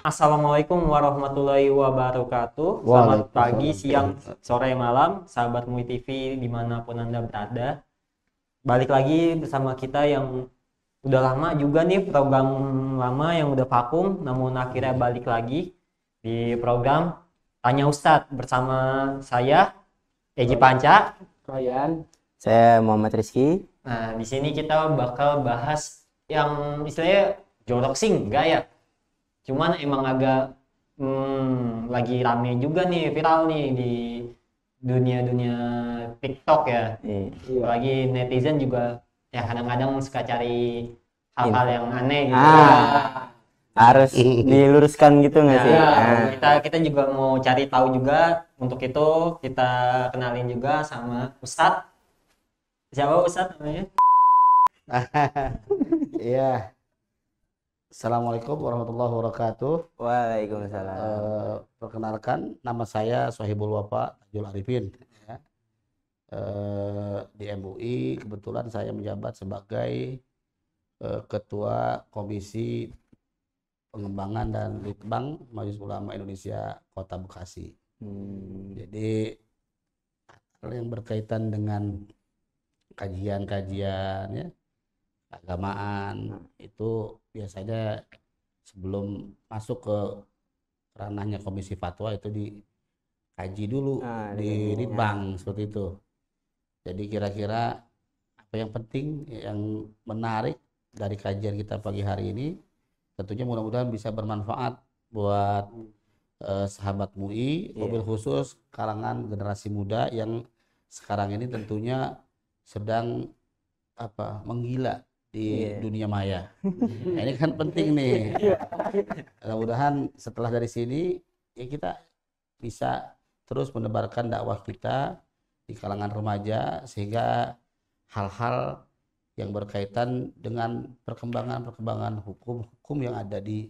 Assalamualaikum warahmatullahi wabarakatuh. Selamat pagi, siang, sore, malam, sahabat MUI TV dimanapun Anda berada. Balik lagi bersama kita yang udah lama juga nih, program lama yang udah vakum, namun akhirnya balik lagi di program Tanya Ustadz bersama saya, Eji Panca. Ryan. Saya Muhammad Rizky. Nah, di sini kita bakal bahas yang istilahnya jorok sih enggak ya? Cuman emang agak lagi rame juga nih, viral nih di dunia TikTok ya. Iya. Apalagi netizen juga ya kadang-kadang suka cari hal-hal yang aneh gitu. Harus diluruskan gitu nggak sih? Kita juga mau cari tahu juga. Untuk itu kita kenalin juga sama Ustadz. Siapa Ustadz namanya? Iya. Assalamualaikum warahmatullahi wabarakatuh. Waalaikumsalam. Perkenalkan, nama saya Sohibul Wafa Tajul Arifin. Ya. Di MUI kebetulan saya menjabat sebagai Ketua Komisi Pengembangan dan Litbang Majelis Ulama Indonesia Kota Bekasi. Jadi hal yang berkaitan dengan kajian-kajian ya, keagamaan itu biasanya sebelum masuk ke ranahnya komisi fatwa itu dikaji dulu di Litbang seperti itu. Jadi kira-kira apa yang penting, yang menarik dari kajian kita pagi hari ini, tentunya mudah-mudahan bisa bermanfaat buat sahabat MUI, mobil khusus kalangan generasi muda yang sekarang ini tentunya sedang menggila di dunia maya. Nah, ini kan penting nih. Mudah-mudahan setelah dari sini ya kita bisa terus menebarkan dakwah kita di kalangan remaja sehingga hal-hal yang berkaitan dengan perkembangan hukum yang ada di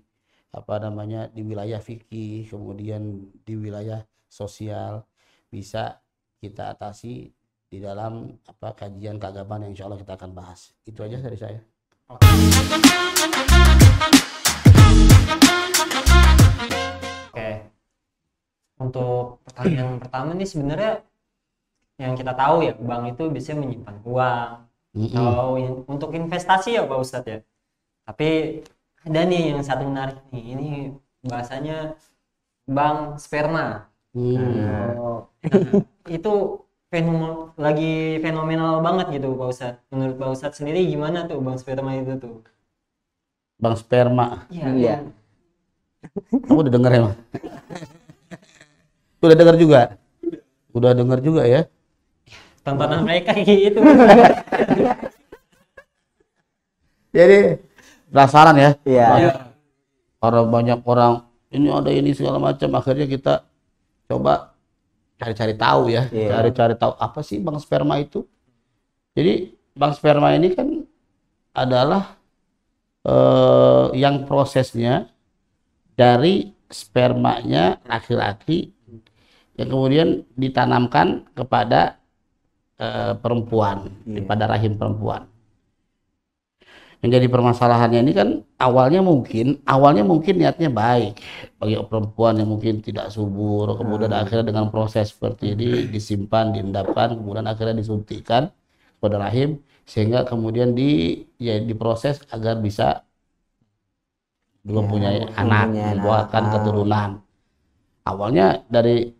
di wilayah fikih, kemudian di wilayah sosial bisa kita atasi di dalam kajian keagamaan yang insya Allah kita akan bahas. Itu aja dari saya. Oke. Untuk pertanyaan pertama nih, sebenarnya yang kita tahu ya, bank itu biasanya menyimpan uang atau untuk investasi ya Pak Ustadz ya. Tapi ada nih yang satu menarik nih, ini bahasanya bank sperma. Itu lagi fenomenal banget gitu Pak Ustadz. Menurut Pak Ustadz sendiri gimana tuh bank sperma itu tuh? Bank sperma? Iya. Kamu udah dengar emang? Udah dengar juga? Udah dengar juga ya? Tontonan mereka gitu. Jadi penasaran ya? Iya. Karena banyak orang ini ada ini segala macam, akhirnya kita coba cari-cari tahu ya, cari-cari tahu apa sih bank sperma itu. Jadi bank sperma ini kan adalah yang prosesnya dari spermanya laki-laki yang kemudian ditanamkan kepada perempuan, pada rahim perempuan. Yang jadi permasalahannya ini kan awalnya mungkin niatnya baik bagi perempuan yang mungkin tidak subur, kemudian akhirnya dengan proses seperti ini disimpan, diendapkan, kemudian akhirnya disuntikkan pada rahim sehingga kemudian diproses agar bisa mempunyai anak, membuahkan keturunan. Awalnya dari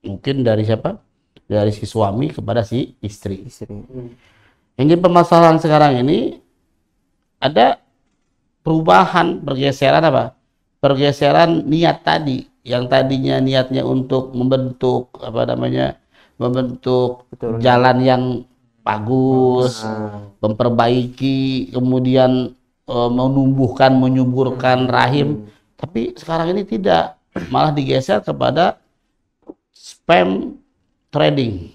mungkin dari siapa? Dari si suami kepada si istri. Yang jadi permasalahan sekarang ini ada perubahan, pergeseran niat tadi, yang tadinya niatnya untuk membentuk jalan yang bagus, memperbaiki, kemudian menumbuhkan, menyuburkan rahim, tapi sekarang ini tidak, malah digeser kepada spam trading.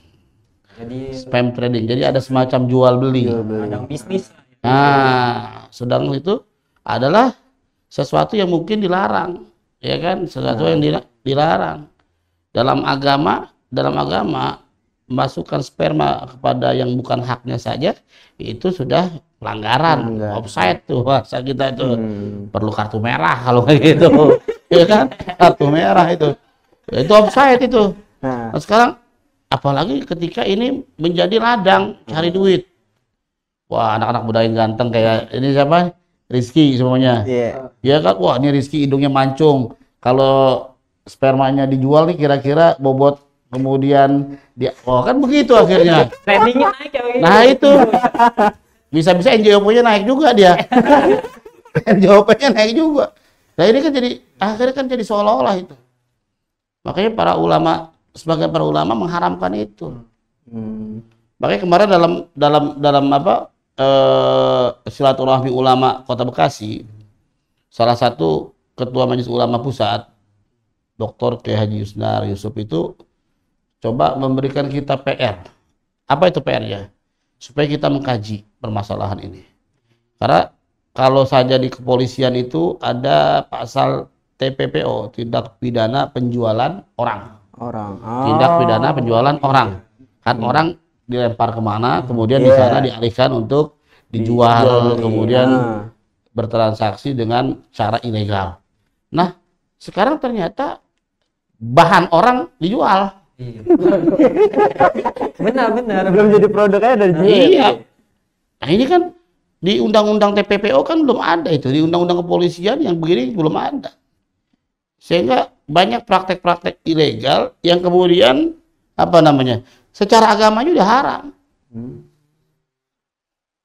Jadi ada semacam jual beli. Ada bisnis. Nah, sedang itu adalah sesuatu yang mungkin dilarang, ya kan? Sesuatu yang dilarang. Dalam agama memasukkan sperma kepada yang bukan haknya saja, itu sudah pelanggaran, offside tuh bahasa kita itu. Perlu kartu merah kalau kayak gitu. Ya kan? Kartu merah itu. Ya, itu offside itu. Nah, sekarang apalagi ketika ini menjadi ladang cari duit. Wah, anak-anak muda yang ganteng kayak ini siapa? Rizky semuanya. Ya kan? Wah, ini Rizky hidungnya mancung. Kalau spermanya dijual nih kira-kira bobot kemudian dia, oh kan begitu akhirnya. Ratingnya naik ya. Nah itu bisa-bisa NJOP-nya naik juga dia. NJOP-nya naik juga. Nah ini kan jadi akhirnya kan jadi seolah-olah itu. Makanya para ulama, sebagian para ulama mengharamkan itu. Makanya kemarin dalam apa silaturahmi ulama Kota Bekasi, salah satu ketua Majelis Ulama Pusat, Dr. Kiai Haji Yusnar Yusuf itu coba memberikan kita PR. Apa itu PR-nya? Supaya kita mengkaji permasalahan ini. Karena kalau saja di kepolisian itu ada pasal TPPO, tindak pidana penjualan orang. Tindak pidana penjualan orang. Kan orang dilempar kemana, kemudian di sana dialihkan untuk dijual, kemudian bertransaksi dengan cara ilegal. Nah, sekarang ternyata bahan orang dijual. Benar. Belum jadi produknya dari sini. Iya. Nah ini kan di undang-undang TPPO kan belum ada itu. Di undang-undang kepolisian yang begini belum ada. Sehingga banyak praktek-praktek ilegal yang kemudian apa namanya? Secara agamanya udah haram.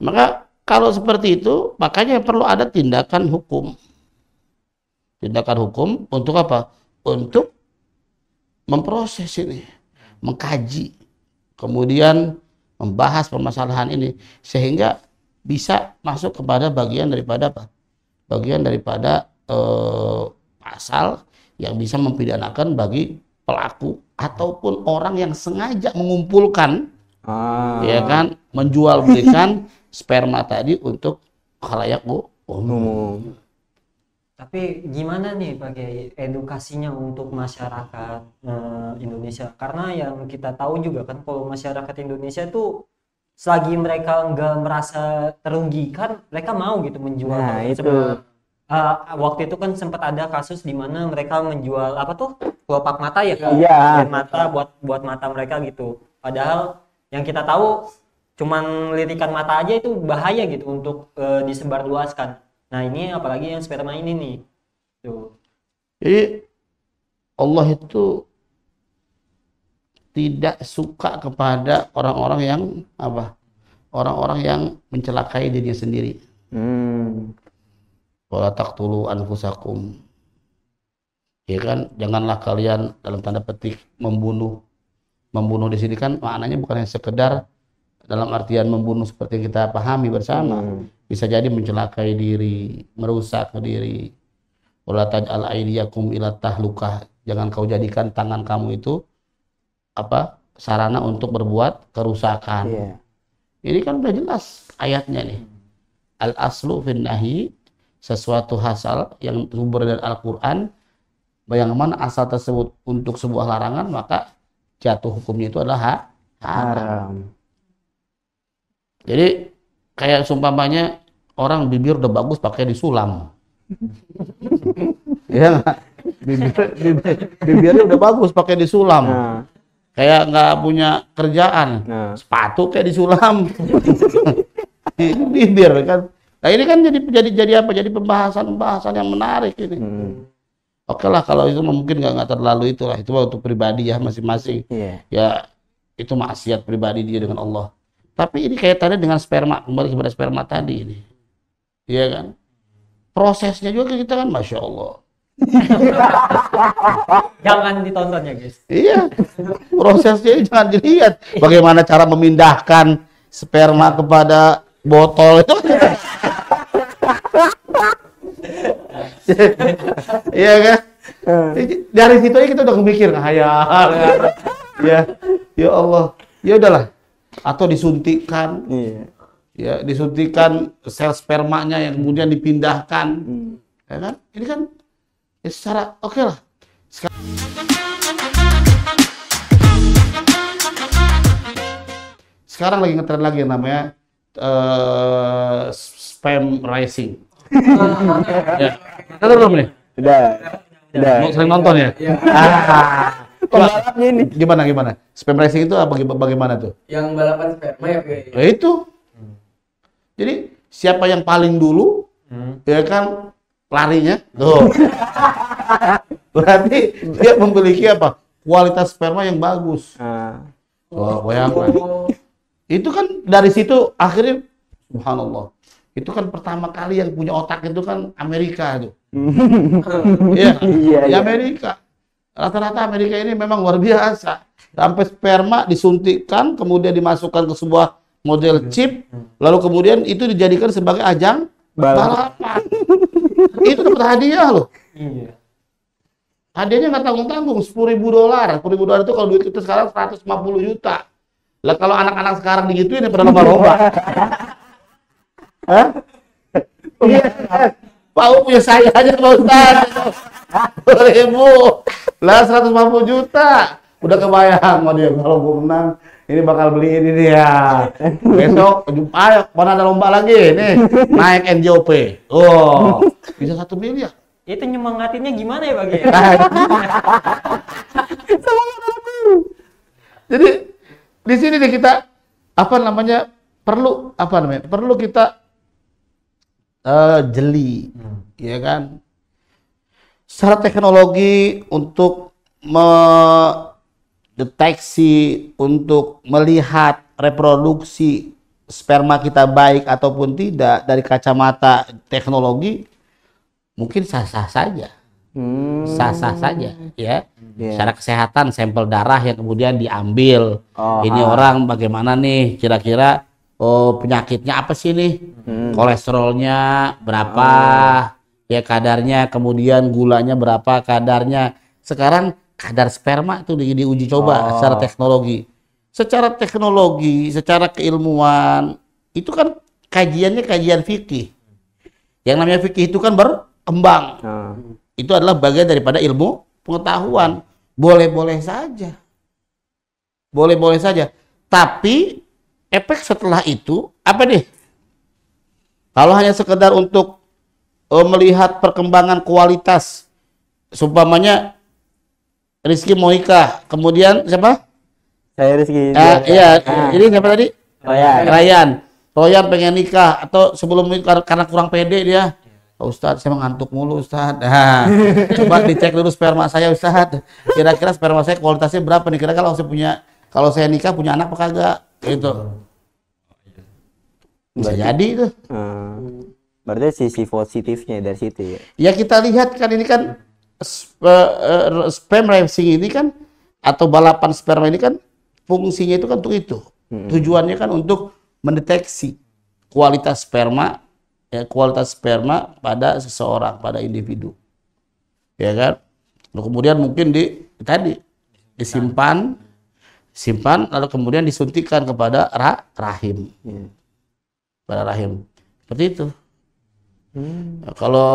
Maka kalau seperti itu, makanya perlu ada tindakan hukum. Tindakan hukum untuk apa? Untuk memproses ini, mengkaji, kemudian membahas permasalahan ini sehingga bisa masuk kepada bagian daripada apa? Bagian daripada pasal yang bisa mempidanakan bagi pelaku ataupun orang yang sengaja mengumpulkan, ya kan, menjual belikan sperma tadi untuk khalayak umum. Tapi gimana nih bagi edukasinya untuk masyarakat Indonesia? Karena yang kita tahu juga kan kalau masyarakat Indonesia itu selagi mereka nggak merasa terugikan, mereka mau gitu menjual. Nah, itu. Waktu itu kan sempat ada kasus di mana mereka menjual apa tuh kelopak mata ya, mata buat mata mereka gitu. Padahal yang kita tahu cuman lirikan mata aja itu bahaya gitu untuk disebarluaskan. Nah ini apalagi yang sperma ini nih. Tuh. Jadi Allah itu tidak suka kepada orang-orang yang apa? Orang-orang yang mencelakai dirinya sendiri. Wala taqtulu anfusakum. Ya kan, janganlah kalian dalam tanda petik membunuh. Membunuh di sini kan maknanya bukan hanya sekedar dalam artian membunuh seperti yang kita pahami bersama. Bisa jadi mencelakai diri, merusak diri. Wala taj'al aydiyakum ila tahlukah. Jangan kau jadikan tangan kamu itu apa? Sarana untuk berbuat kerusakan. Ini kan udah jelas ayatnya nih. Al aslu fin nahi, sesuatu asal yang sumber dari Al-Qur'an, yang mana asal tersebut untuk sebuah larangan, maka jatuh hukumnya itu adalah haram. Jadi kayak seumpamanya orang bibir udah bagus pakai disulam. Ya nggak? Bibirnya udah bagus pakai disulam. Kayak nggak punya kerjaan, sepatu kayak disulam. Bibir kan. Nah ini kan jadi apa? Jadi pembahasan yang menarik ini. Oke lah kalau itu mungkin nggak terlalu itulah, itu untuk pribadi ya masing-masing. Ya itu maksiat pribadi dia dengan Allah. Tapi ini kaitannya dengan sperma, kembali kepada sperma tadi ini. Iya kan? Prosesnya juga kita kan Masya Allah. Jangan ditonton ya guys. Iya, prosesnya jangan dilihat. Bagaimana cara memindahkan sperma kepada botol itu. Iya kan? Dari situ aja kita udah mikir ngayal. Ya Allah. Ya udahlah. Atau disuntikkan. Ya, disuntikkan sel spermanya yang kemudian dipindahkan. Ya kan? Ini kan ya secara oke lah. sekarang lagi ngetren lagi yang namanya spam racing. Ya. Ada belum nih? Udah. Mau sering nonton ya? Pembalapnya ini. Gimana? Spam racing itu bagaimana tuh? Yang balapan sperma ya, Pak? Ya itu. Jadi siapa yang paling dulu, ya kan larinya, tuh. Berarti dia memiliki apa? Kualitas sperma yang bagus. Oh, bayangkan. Itu kan dari situ akhirnya, subhanallah. Itu kan pertama kali yang punya otak itu kan Amerika itu. Iya, di Amerika. Rata-rata Amerika ini memang luar biasa. Sampai sperma disuntikkan, kemudian dimasukkan ke sebuah model chip, lalu kemudian itu dijadikan sebagai ajang balapan. Itu dapat hadiah loh. Iya. Hadiahnya nggak tanggung-tanggung, $10.000. $10.000 itu kalau duit kita sekarang 150 juta. Lah kalau anak-anak sekarang digituin ya pada lomba-lomba. Hah? Iya. Pak punya saya aja Pak Ustaz. 10.000. Lah 150 juta. Udah kebayang mau dia kalau gue menang ini bakal beli ini dia. Besok ayo mana ada lomba lagi nih naik NJOP. Oh, bisa 1 miliar. Itu nyemangatinnya gimana ya, Bang? Jadi di sini nih kita perlu kita jeli, ya kan? Secara teknologi untuk mendeteksi, untuk melihat reproduksi sperma kita baik ataupun tidak dari kacamata teknologi mungkin sah-sah saja. Sah-sah saja, ya. Secara kesehatan, sampel darah yang kemudian diambil. Ini orang bagaimana nih, kira-kira penyakitnya apa sih nih? Kolesterolnya berapa? Ya kadarnya, kemudian gulanya berapa kadarnya. Sekarang kadar sperma itu diuji coba secara teknologi. Secara teknologi, secara keilmuan, itu kan kajiannya kajian fikih. Yang namanya fikih itu kan berkembang. Itu adalah bagian daripada ilmu pengetahuan. Boleh-boleh saja. Boleh-boleh saja. Tapi efek setelah itu apa nih? Kalau hanya sekedar untuk melihat perkembangan kualitas, seumpamanya Rizky mau nikah, kemudian siapa? Saya Rizky. Iya, ini siapa tadi? Ryan. Royan pengen nikah atau sebelum nikah karena kurang pede dia. Ustadz, saya ngantuk mulu Ustadz. Nah, coba dicek dulu sperma saya Ustadz. Kira-kira sperma saya kualitasnya berapa nih? Kira-kira kalau saya nikah punya anak apa kagak? Gitu. Bisa jadi itu. Berarti sisi positifnya dari situ ya. Ya kita lihat kan ini kan sperm racing ini kan atau balapan sperma ini kan fungsinya itu kan untuk itu. Tujuannya kan untuk mendeteksi kualitas sperma. Ya, kualitas sperma pada seseorang, pada individu, ya kan. Lalu kemudian mungkin disimpan, lalu kemudian disuntikkan kepada rahim, pada rahim, seperti itu. Nah, kalau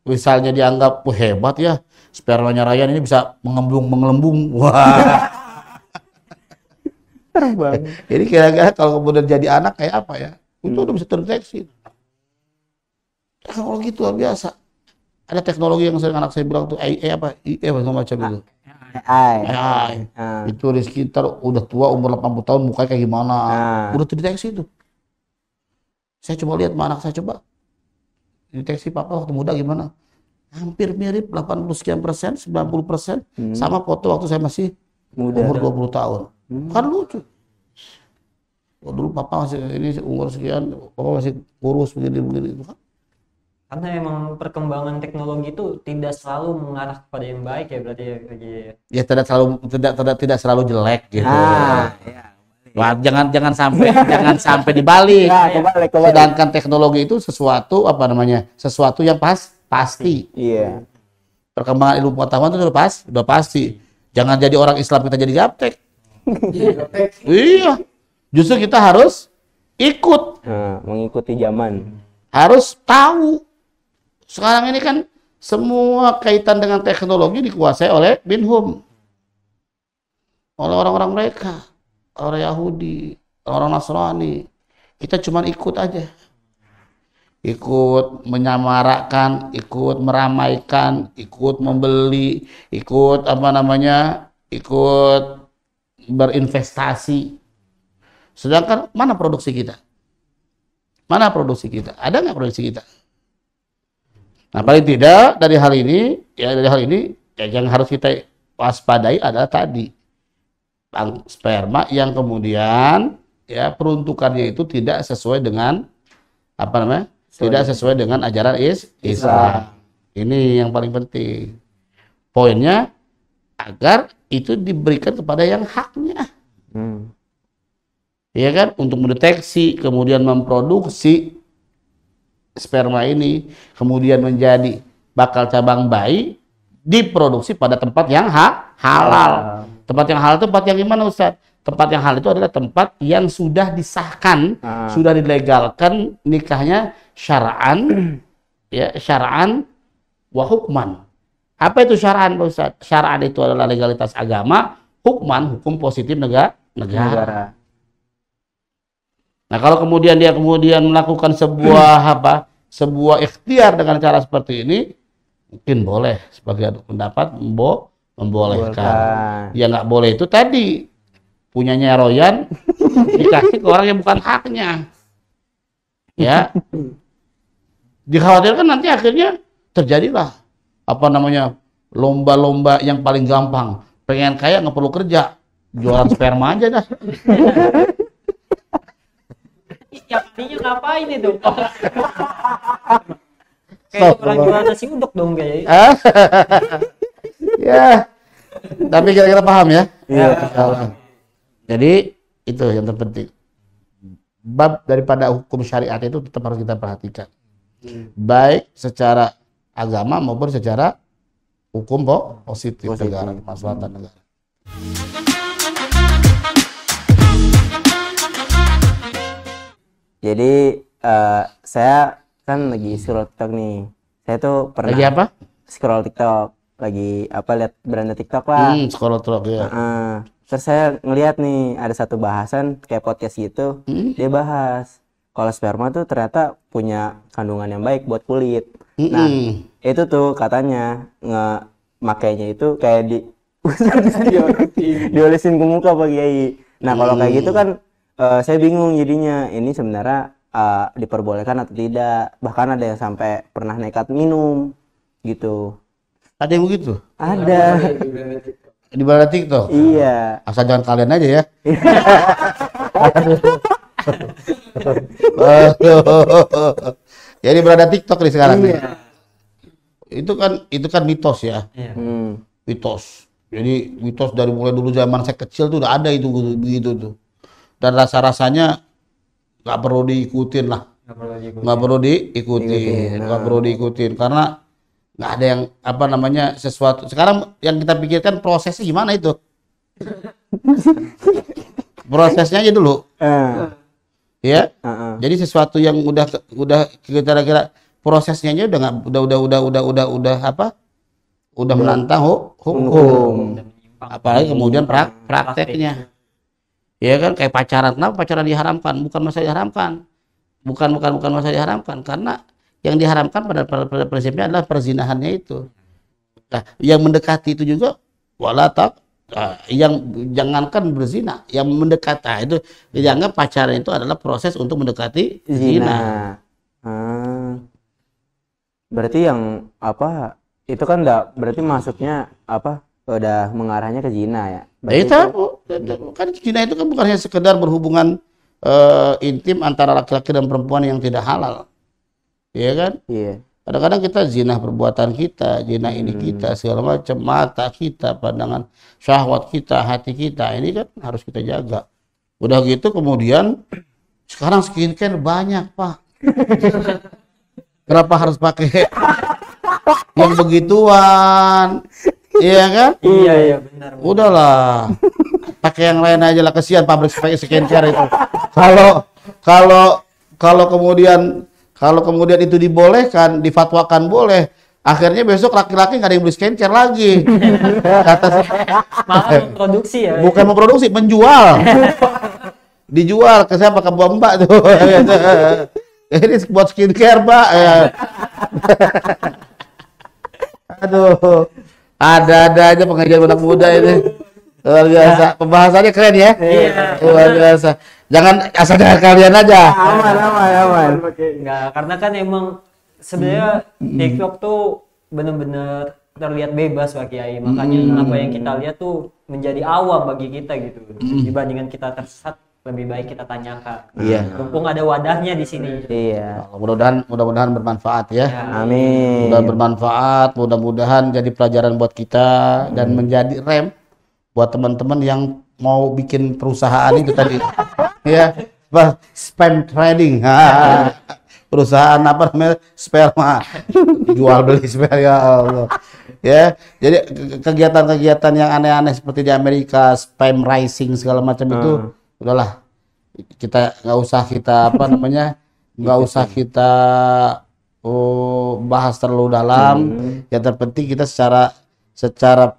misalnya dianggap hebat ya, spermanya Ryan ini bisa mengelembung, wah. Terbang. Jadi kira-kira kalau kemudian jadi anak kayak apa ya? Itu udah bisa terdeteksi. Teknologi itu luar biasa. Ada teknologi yang sering anak saya bilang tuh apa macam itu. AI. Itu di sekitar udah tua umur 80 tahun mukanya kayak gimana. Udah terdeteksi itu. Saya coba lihat anak saya coba. Deteksi papa waktu muda gimana? Hampir mirip 80 sekian persen, 90% sama foto waktu saya masih umur 20 tahun. Kan lucu. Dulu papa masih ini umur sekian, papa masih kurus begini itu kan. Karena emang perkembangan teknologi itu tidak selalu mengarah kepada yang baik ya berarti ya. Ya tidak selalu jelek gitu. Wah, jangan sampai dibalik. Kebalik. Sedangkan teknologi itu sesuatu sesuatu yang pasti. Iya. Perkembangan ilmu pengetahuan itu udah pasti. Jangan jadi orang Islam kita jadi gaptek. Iya. Justru kita harus ikut. Mengikuti zaman. Harus tahu. Sekarang ini kan semua kaitan dengan teknologi dikuasai oleh Binhum. Oleh orang-orang mereka. Orang Yahudi. orang Nasrani. Kita cuma ikut aja. Ikut menyamarakkan, ikut meramaikan, ikut membeli, ikut ikut berinvestasi. Sedangkan mana produksi kita? Mana produksi kita? Ada nggak produksi kita? Nah, paling tidak dari hal ini yang harus kita waspadai adalah tadi bank sperma yang kemudian ya peruntukannya itu tidak sesuai dengan tidak sesuai dengan ajaran Islam. Ini yang paling penting. Poinnya agar itu diberikan kepada yang haknya. Ya kan, untuk mendeteksi kemudian memproduksi sperma ini kemudian menjadi bakal cabang bayi diproduksi pada tempat yang halal. Tempat yang halal itu tempat yang gimana, Ustaz? Tempat yang halal itu adalah tempat yang sudah disahkan, sudah dilegalkan nikahnya syara'an, ya syara'an wa hukman. Apa itu syara'an, Ustaz? Syara'an itu adalah legalitas agama, hukman hukum positif negara. Nah, kalau kemudian dia melakukan sebuah ikhtiar dengan cara seperti ini, mungkin boleh sebagai pendapat membolehkan. Ya nggak boleh itu tadi punyanya Royan dikasih ke orang yang bukan haknya. Ya, dikhawatirkan nanti akhirnya terjadilah lomba-lomba yang paling gampang. Pengen kaya nggak perlu kerja, jualan sperma aja dah. Yang tadinya ngapain itu? Kayak orang jual nasi uduk dong kayaknya. Ya, tapi kira-kira paham ya? Iya. Jadi itu yang terpenting. Bab daripada hukum syariat itu tetap harus kita perhatikan. Baik secara agama maupun secara hukum positif negara, kemaslahatan negara. Jadi saya kan lagi scroll TikTok nih. Saya tuh pernah Lagi apa? Scroll TikTok, lagi lihat beranda TikTok lah. Scroll TikTok ya. Terus saya ngeliat nih ada satu bahasan kayak podcast gitu. Dia bahas kalau sperma tuh ternyata punya kandungan yang baik buat kulit. Nah, itu tuh katanya makainya itu kayak diolesin ke muka Pak Kiai. Nah, kalau kayak gitu kan saya bingung jadinya, ini sebenarnya diperbolehkan atau tidak. Bahkan ada yang sampai pernah nekat minum gitu. Ada yang begitu? Ada. Di beranda TikTok? Iya. Asal jangan kalian aja ya. Jadi beranda TikTok nih sekarang. Iya. Itu kan mitos ya. Mitos. Jadi mitos dari mulai dulu zaman saya kecil tuh udah ada itu begitu tuh. Dan rasa-rasanya nggak perlu diikutin lah. Nggak perlu diikutin karena nggak ada yang sesuatu. Sekarang yang kita pikirkan prosesnya gimana itu. Prosesnya aja dulu. Ya. Jadi sesuatu yang udah kira-kira prosesnya aja udah menantang hukum. Apalagi kemudian prakteknya. Ya kan, kayak pacaran. Kenapa pacaran diharamkan? Bukan masalah diharamkan. Bukan masalah diharamkan karena yang diharamkan pada prinsipnya adalah perzinahannya itu. Nah, yang mendekati itu juga yang jangankan berzina, yang mendekat itu dianggap pacaran itu adalah proses untuk mendekati zina. Berarti yang itu kan berarti masuknya udah mengarahnya ke zina ya. Itu kan zina itu kan bukan hanya sekedar berhubungan intim antara laki-laki dan perempuan yang tidak halal. Iya kan? Iya. Kadang-kadang kita zina perbuatan kita, zina ini kita, segala macam, mata kita, pandangan syahwat kita, hati kita, ini kan harus kita jaga. Udah gitu kemudian sekarang skincare banyak, Pak. Kenapa harus pakai yang begituan? Iya kan? Iya benar. Udahlah. Pakai yang lain aja lah, kesian pabrik skincare itu. Kalau kemudian itu dibolehkan, difatwakan boleh, akhirnya besok laki-laki nggak ada yang beli skincare lagi. Kata malah memproduksi ya. Bukan memproduksi, menjual. dijual ke siapa, ke Mbak tuh. Ini buat skincare, Pak. Ya. Aduh, ada aja pengajian anak muda ini. Luar biasa. Pembahasannya keren ya. Iya. Luar biasa. Jangan asal dengan kalian aja. Aman. Enggak, karena kan emang sebenarnya TikTok tuh bener-bener terlihat bebas Pak Kiai. Makanya apa yang kita lihat tuh menjadi awam bagi kita gitu. Dibandingkan kita tersesat, lebih baik kita tanyakan. Iya. Mumpung ada wadahnya di sini. Iya. Mudah-mudahan bermanfaat ya. Amin. Mudah bermanfaat, mudah-mudahan jadi pelajaran buat kita dan menjadi rem buat teman-teman yang mau bikin perusahaan itu tadi. Ya, spam trading. Perusahaan apa namanya? Sperma. Jual beli sperma, ya Allah. Ya, jadi kegiatan-kegiatan yang aneh-aneh seperti di Amerika, spam rising segala macam itu udahlah. Kita nggak usah kita bahas terlalu dalam. Yang terpenting kita secara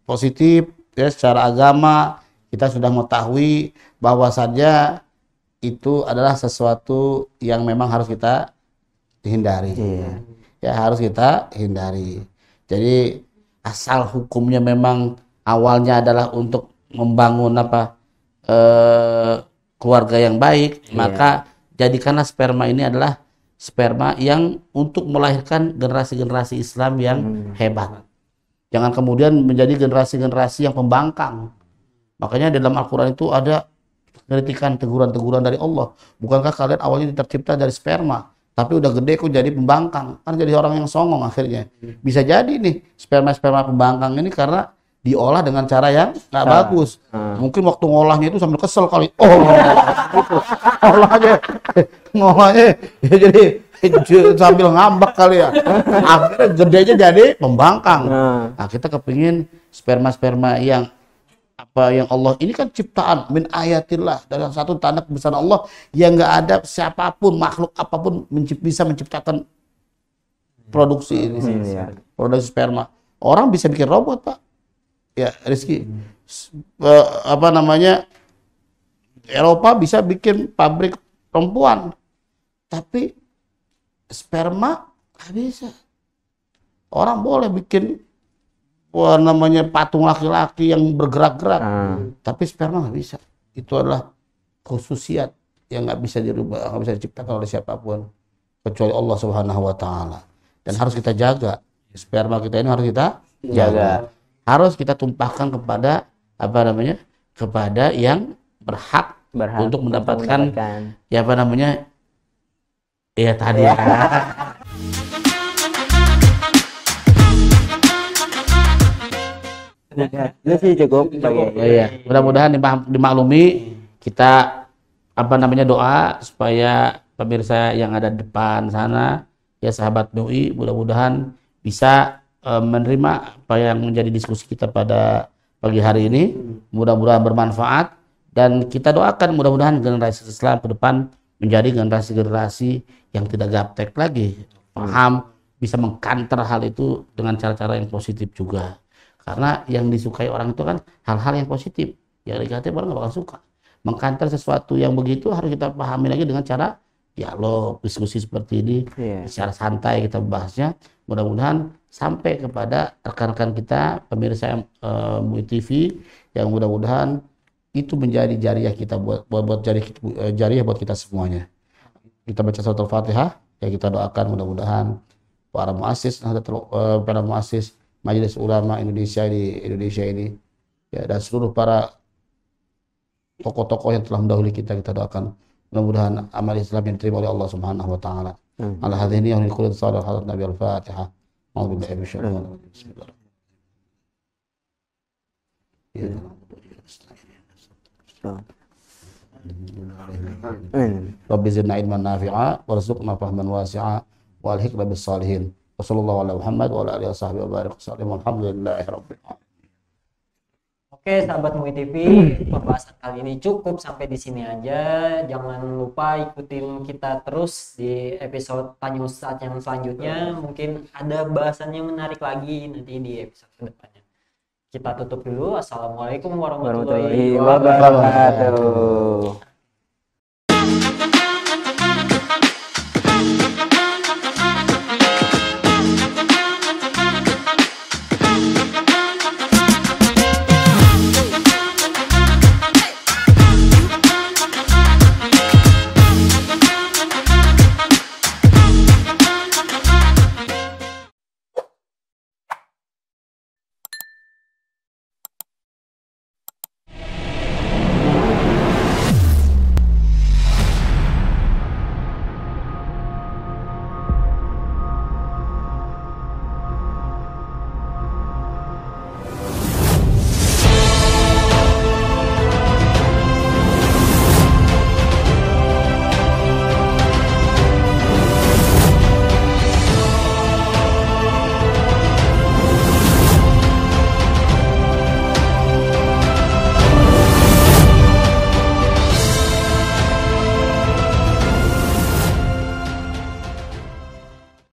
positif ya, secara agama kita sudah mengetahui bahwasannya itu adalah sesuatu yang memang harus kita hindari. Ya, harus kita hindari. Jadi asal hukumnya memang awalnya adalah untuk membangun keluarga yang baik, maka jadikanlah sperma ini adalah sperma yang untuk melahirkan generasi-generasi Islam yang hebat. Jangan kemudian menjadi generasi-generasi yang pembangkang. Makanya dalam Al-Quran itu ada kritikan, teguran-teguran dari Allah. Bukankah kalian awalnya tercipta dari sperma, tapi udah gede kok jadi pembangkang? Kan jadi orang yang songong akhirnya. Bisa jadi nih sperma-sperma pembangkang ini karena diolah dengan cara yang nggak bagus. Mungkin waktu ngolahnya itu sambil kesel kali. ngolahnya ya jadi sambil ngambek kali ya. Akhirnya gedenya jadi pembangkang. Nah, kita kepingin sperma-sperma yang Allah ini kan ciptaan min ayatillah, dari satu tanda kebesaran Allah yang nggak ada siapapun makhluk apapun bisa menciptakan produksi ini. Produksi sperma. Orang bisa bikin robot, Pak. Ya, Rizky. Eropa bisa bikin pabrik perempuan. Tapi sperma nggak bisa. Orang boleh bikin patung laki-laki yang bergerak-gerak, tapi sperma nggak bisa. Itu adalah khususiat yang nggak bisa dirubah, nggak bisa diciptakan oleh siapapun kecuali Allah Subhanahu Wa Taala. Dan harus kita jaga sperma kita ini, harus kita jaga. Harus kita tumpahkan kepada kepada yang berhak untuk mendapatkan tadi. Itu sih cukup. Iya. Mudah-mudahan dimaklumi, kita doa supaya pemirsa yang ada di depan sana ya, sahabat MUI, mudah-mudahan bisa menerima apa yang menjadi diskusi kita pada pagi hari ini. Mudah-mudahan bermanfaat dan kita doakan mudah-mudahan generasi Islam ke depan menjadi generasi-generasi yang tidak gaptek lagi, paham, bisa mengkanter hal itu dengan cara-cara yang positif juga. Karena yang disukai orang itu kan hal-hal yang positif, yang negatif orang nggak bakal suka. Mengkanter sesuatu yang begitu harus kita pahami lagi dengan cara dialog, diskusi seperti ini, secara santai kita bahasnya. Mudah-mudahan sampai kepada rekan-rekan kita pemirsa MUI TV yang mudah-mudahan itu menjadi jariah kita buat jariah buat kita semuanya. Kita baca surat Al-Fatihah ya, kita doakan mudah-mudahan para muassis Majelis Ulama Indonesia ini ya, dan seluruh para tokoh-tokoh yang telah mendahului kita doakan mudah-mudahan amal Islam yang diterima oleh Allah Subhanahu Wa Taala. Ala hadhihi yang kullu salat hadat Nabi Al-Fatihah. A'udzubillahi minasyaitonir rajim. Bismillahirrahmanirrahim. Rabbi zidna ilman nafi'a warzuqna fahman wasi'a wal hikmah bis salihin. Wassallallahu ala Muhammad wa ala alihi washabbihi wa barik wasallam. Alhamdulillahirabbil alamin. Oke, sahabat MUI TV, pembahasan kali ini cukup sampai di sini aja. Jangan lupa ikutin kita terus di episode Tanya Ustadz yang selanjutnya. Mungkin ada bahasan yang menarik lagi nanti di episode kedepannya. Kita tutup dulu. Assalamualaikum warahmatullahi wabarakatuh.